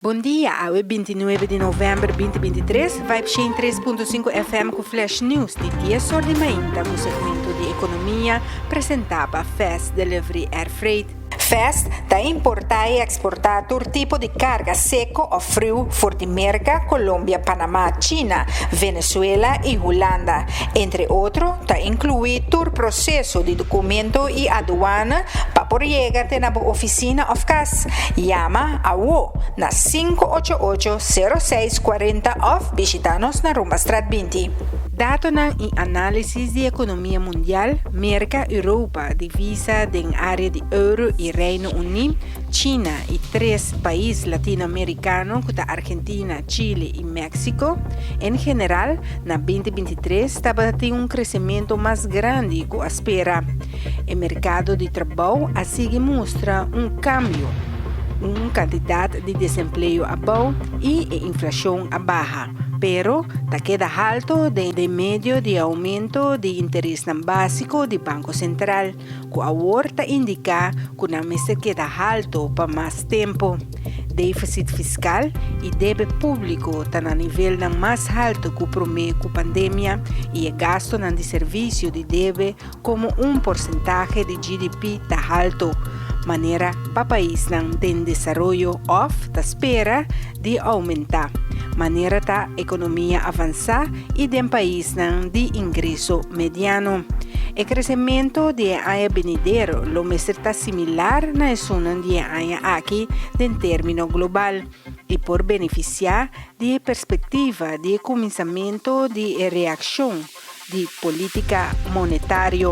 Bom dia, hoje 29 de novembro de 2023, Vibe 103.5 FM com Flash News de dia sorte mainda com o segmento de economia apresentava Fast Delivery Air Freight. Fast está importar e exportar todo tipo de carga seco ou frio for de América, Colômbia, Panamá, China, Venezuela e Holanda. Entre outros, está incluir todo o processo de documento e aduana para poder chegar na oficina of CAS. Llama a WO na 588-0640 of visita-nos na Rumba Strat 20. Dato ng analysis de economia mundial, América, Europa, divisa da área de Euro e Reino Unido, China e três países latino-americanos, como Argentina, Chile e México, em geral, na 2023, estava tendo crescimento mais grande que a espera. O mercado de trabalho assim mostra cambio, quantidade de desemprego abaixo e inflação baixa. Pero queda alto de medio de aumento de interesse básico do Banco Central, que agora indica que a mesa queda alto para mais tempo. Déficit fiscal e débito público está no nível mais alto que o promedio com a pandemia e o gasto de serviço de débito como porcentaje de GDP está alto. Maneira para país em desenvolvimento está espera de aumentar. Maneira da economia avançar e de país de ingresso mediano. O crescimento de ano venidero lo está similar na zona de ano aqui em termino global e por beneficiar de perspectiva de começamento de reação de política monetária.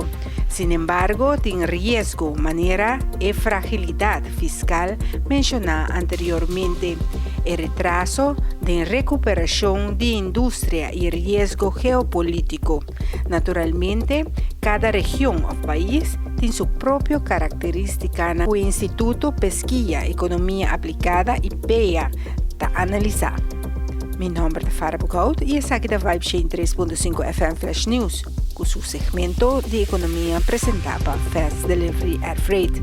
Sin embargo, tem riesgo, maneira e fragilidade fiscal mencionada anteriormente, e retraso de recuperação de indústria e risco geopolítico. Naturalmente, cada região ou país tem sua própria característica. O Instituto Pesquisa Economia Aplicada IPEA está analisando. Meu nome é Farah Bukout e essa aqui da Vibe 103.5 FM Flash News, com seu segmento de economia apresentava Fast Delivery Air Freight.